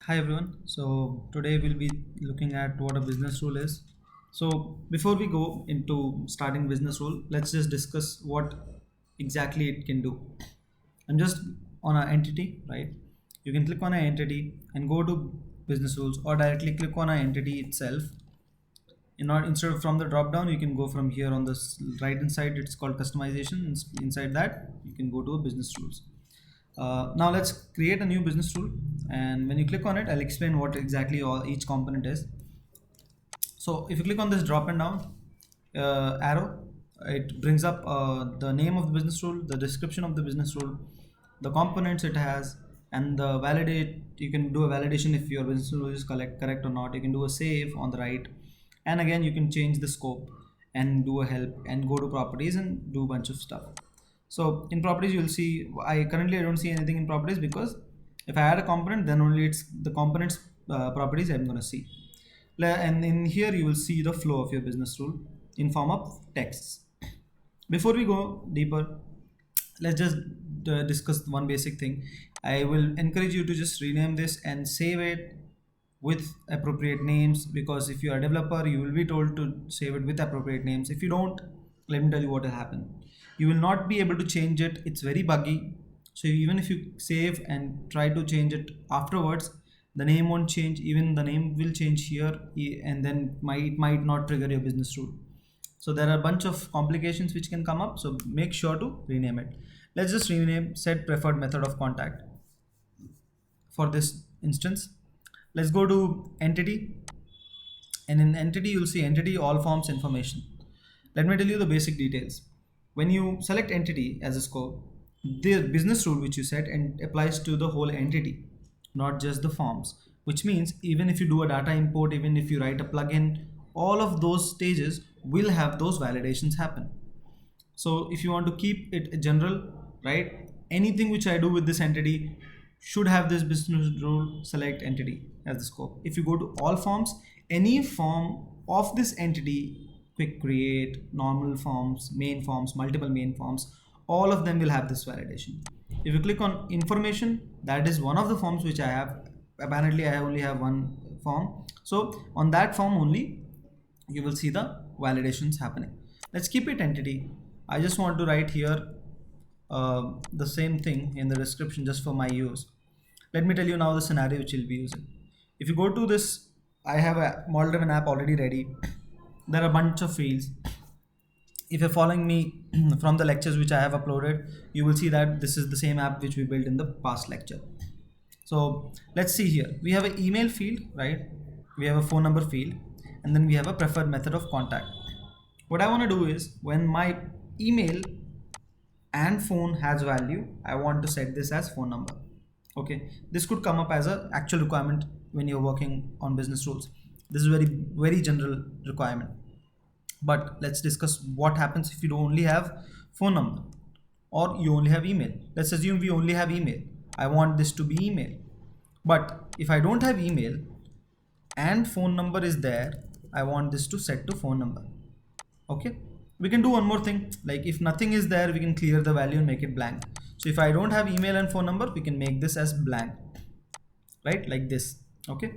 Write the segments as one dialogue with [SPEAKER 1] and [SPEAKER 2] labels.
[SPEAKER 1] Hi everyone. So today we'll be looking at what a business rule is. So before we go into starting business rule, let's just discuss what exactly it can do. I'm just on an entity, right? You can click on an entity and go to business rules, or directly click on an entity itself. Instead of from the drop down, you can go from here on this right hand side. It's called customization. Inside that, you can go to business rules. Now let's create a new business rule, and when you click on it, I'll explain what exactly each component is. So if you click on this drop and down arrow, it brings up the name of the business rule, the description of the business rule, the components it has, and the validate. You can do a validation if your business rule is correct or not. You can do a save on the right, and again you can change the scope and do a help and go to properties and do a bunch of stuff. So in properties, you'll see I don't see anything in properties, because if I add a component, then only it's the components properties I'm going to see. And in here you will see the flow of your business rule in form of texts. Before we go deeper, let's just discuss one basic thing. I will encourage you to just rename this and save it with appropriate names, because if you are a developer, you will be told to save it with appropriate names. If you don't, let me tell you what will happen. You will not be able to change it. It's very buggy. So even if you save and try to change it afterwards, the name won't change. Even the name will change here, and then it might not trigger your business rule. So there are a bunch of complications which can come up, so make sure to rename it. Let's just rename set preferred method of contact for this instance. Let's go to entity, and in entity you'll see entity all forms information. Let me tell you the basic details. When you select entity as a scope, the business rule which you set and applies to the whole entity, not just the forms, which means even if you do a data import, even if you write a plugin, all of those stages will have those validations happen. So if you want to keep it general, right, anything which I do with this entity should have this business rule select entity as the scope. If you go to all forms, any form of this entity, quick create, normal forms, main forms, multiple main forms, all of them will have this validation. If you click on information, that is one of the forms which I have. Apparently I only have one form, so on that form only you will see the validations happening. Let's keep it entity. I just want to write here the same thing in the description just for my use. Let me tell you now the scenario which you'll be using. If you go to this, I have a model driven app already ready. There are a bunch of fields. If you're following me from the lectures which I have uploaded, you will see that this is the same app which we built in the past lecture. So let's see here. We have an email field, right? We have a phone number field, and then we have a preferred method of contact. What I want to do is, when my email and phone has value, I want to set this as phone number. Okay, this could come up as a actual requirement when you're working on business rules. This is very general requirement. But let's discuss what happens if you don't only have phone number or you only have email. Let's assume we only have email. I want this to be email. But if I don't have email and phone number is there, I want this to set to phone number. Okay, we can do one more thing. Like if nothing is there, we can clear the value and make it blank. So if I don't have email and phone number, we can make this as blank, right? Like this, okay,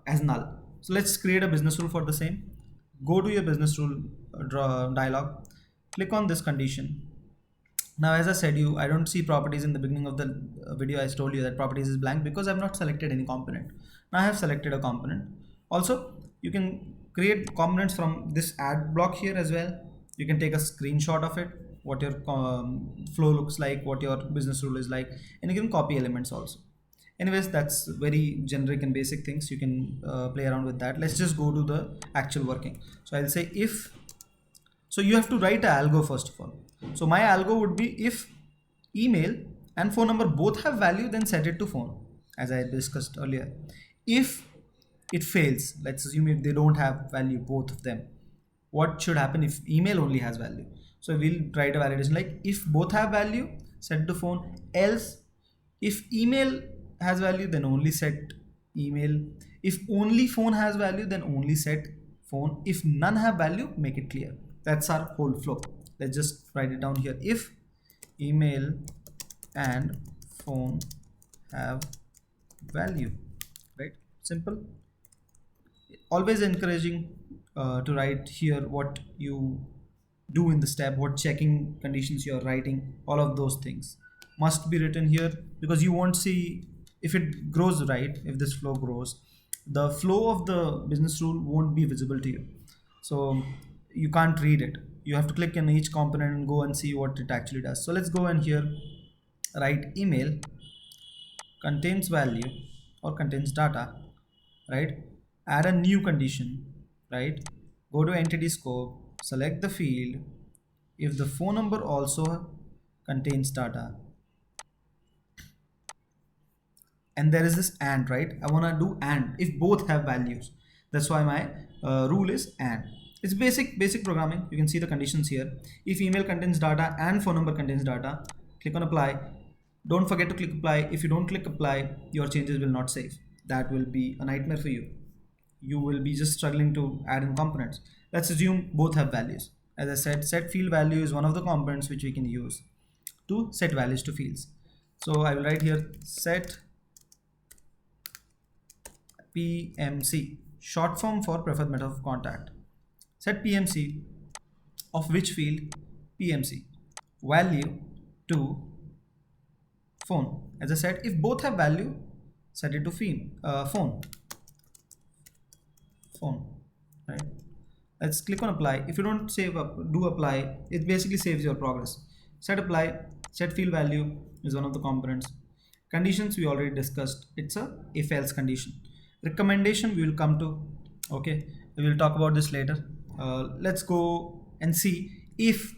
[SPEAKER 1] as null. So let's create a business rule for the same. Go to your business rule dialog, click on this condition. Now, as I said I don't see properties in the beginning of the video. I told you that properties is blank because I've not selected any component. Now I have selected a component. Also, you can create components from this add block here as well. You can take a screenshot of it, what your flow looks like, what your business rule is like, and you can copy elements also. Anyways, that's very generic and basic things. You can play around with that. Let's just go to the actual working. So I'll say if, so you have to write an algo first of all. So my algo would be if email and phone number both have value, then set it to phone, as I discussed earlier. If it fails, let's assume if they don't have value, both of them, what should happen if email only has value? So we'll write a validation like if both have value, set to phone, else if email has value, then only set email. If only phone has value, then only set phone. If none have value, make it clear. That's our whole flow. Let's just write it down here. If email and phone have value, right? Simple. Always encouraging to write here what you do in the step, what checking conditions you're writing, all of those things must be written here, because you won't see if it grows right. If this flow grows, the flow of the business rule won't be visible to you, so you can't read it. You have to click in each component and go and see what it actually does. So let's go and here write email contains value or contains data, right? Add a new condition, right? Go to entity scope, select the field. If the phone number also contains data, and there is this and, right? I want to do and if both have values. That's why my rule is and. It's basic programming. You can see the conditions here. If email contains data and phone number contains data, click on apply. Don't forget to click apply. If you don't click apply, your changes will not save. That will be a nightmare for you. You will be just struggling to add in components. Let's assume both have values. As I said, set field value is one of the components which we can use to set values to fields. So I will write here set PMC, short form for preferred method of contact. Set PMC of which field? PMC. Value to phone. As I said, if both have value, set it to phone. Right? Let's click on apply. If you don't save up, do apply, it basically saves your progress. Set apply, set field value is one of the components. Conditions we already discussed. It's a if else condition. Recommendation we will come to. Okay, we will talk about this later. Let's go and see if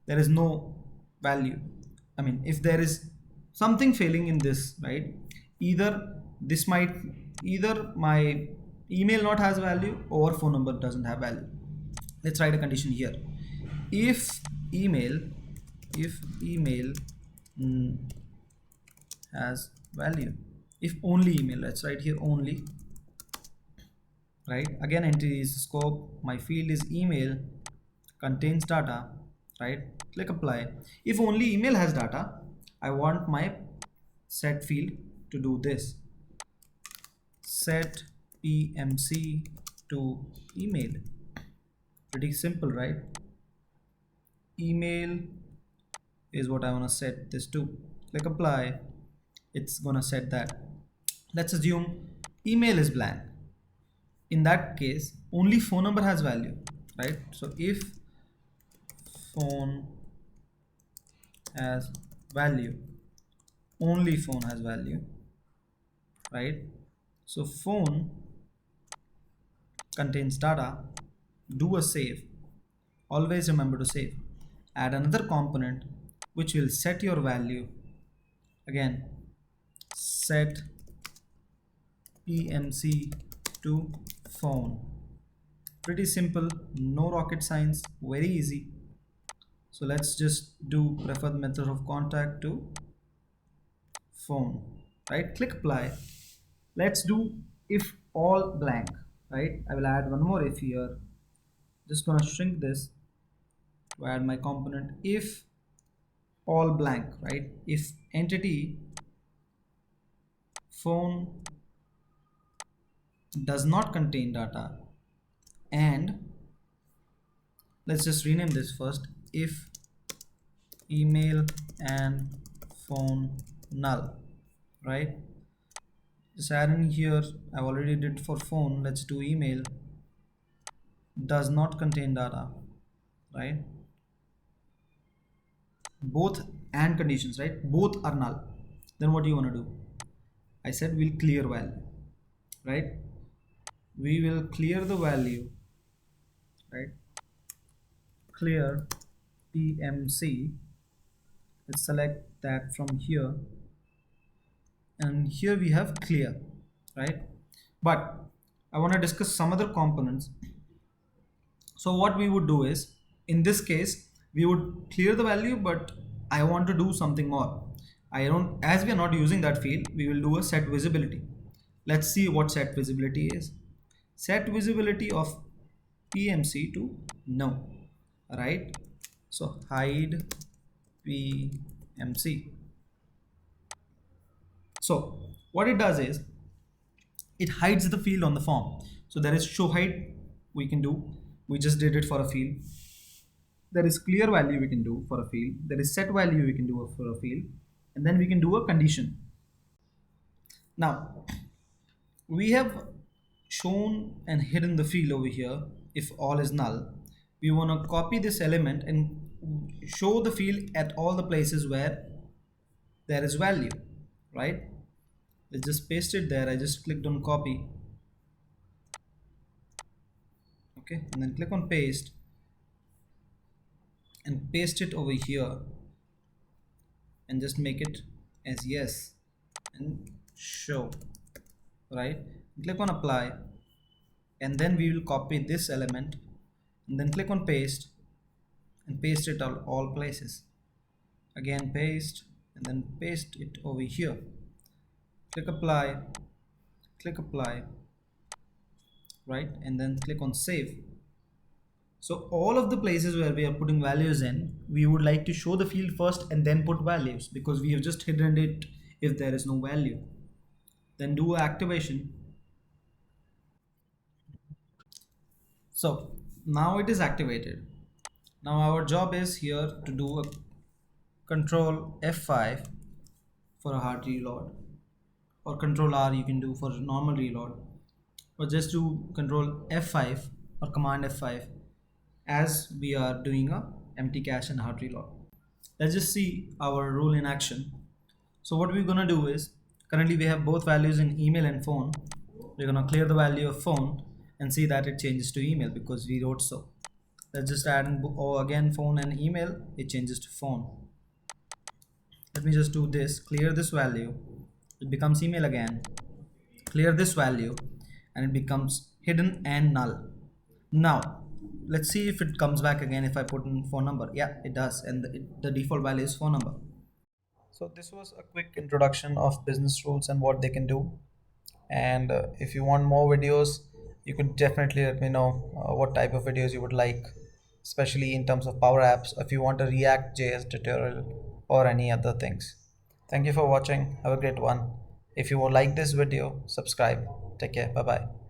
[SPEAKER 1] there is no value. I mean, if there is something failing in this, right? Either my email not has value or phone number doesn't have value. Let's write a condition here. If email has value, if only email, let's write here only, right? Again, entity is scope, my field is email, contains data, right? Click apply. If only email has data, I want my set field to do this. Set PMC to email. Pretty simple, right? Email is what I want to set this to. Click apply. It's gonna set that. Let's assume email is blank. In that case, only phone number has value, right? So if phone has value, only phone has value, right? So phone contains data, do a save. Always remember to save. Add another component which will set your value. Again, set PMC to phone. Pretty simple, no rocket science, very easy. So let's just do preferred method of contact to phone, right? Click apply. Let's do if all blank, right? I will add one more if here. Just gonna shrink this to add my component if all blank, right? If entity phone does not contain data, and let's just rename this first, if email and phone null, right? Just add in here, I've already did for phone, let's do email does not contain data, right? Both and conditions, right? Both are null. Then what do you want to do? I said we'll clear value, right? We will clear the value, right? Clear PMC. Let's select that from here, and here we have clear, right? But I want to discuss some other components. So what we would do is, in this case, we would clear the value, but I want to do something more. As we are not using that field, we will do a set visibility. Let's see what set visibility is. Set visibility of PMC to no, right? So hide PMC. So what it does is, it hides the field on the form. So there is show hide we can do. We just did it for a field. There is clear value we can do for a field. There is set value we can do for a field. And then we can do a condition. Now, we have shown and hidden the field over here if all is null. We want to copy this element and show the field at all the places where there is value, right? Let's just paste it there. I just clicked on copy. Okay, and then click on paste and paste it over here and just make it as yes and show, right? Click on apply, and then we will copy this element and then click on paste and paste it all places. Again paste and then paste it over here. Click apply, right? And then click on save. So all of the places where we are putting values in, we would like to show the field first and then put values, because we have just hidden it if there is no value. Then do activation. So now it is activated. Now our job is here to do a control F5 for a hard reload, or control R you can do for normal reload, or just do control F5 or command F5 as we are doing a empty cache and hard reload. Let's just see our rule in action. So what we're gonna do is, currently we have both values in email and phone. We're gonna clear the value of phone and see that it changes to email because we wrote so. Let's just add in, again phone and email, it changes to phone. Let me just do this, clear this value, it becomes email again, clear this value, and it becomes hidden and null. Now let's see if it comes back again if I put in phone number. Yeah, it does, and the default value is phone number. So this was a quick introduction of business rules and what they can do. And if you want more videos, you could definitely let me know what type of videos you would like, especially in terms of Power Apps, if you want a React JS tutorial or any other things. Thank you for watching. Have a great one. If you like this video, subscribe. Take care. Bye bye.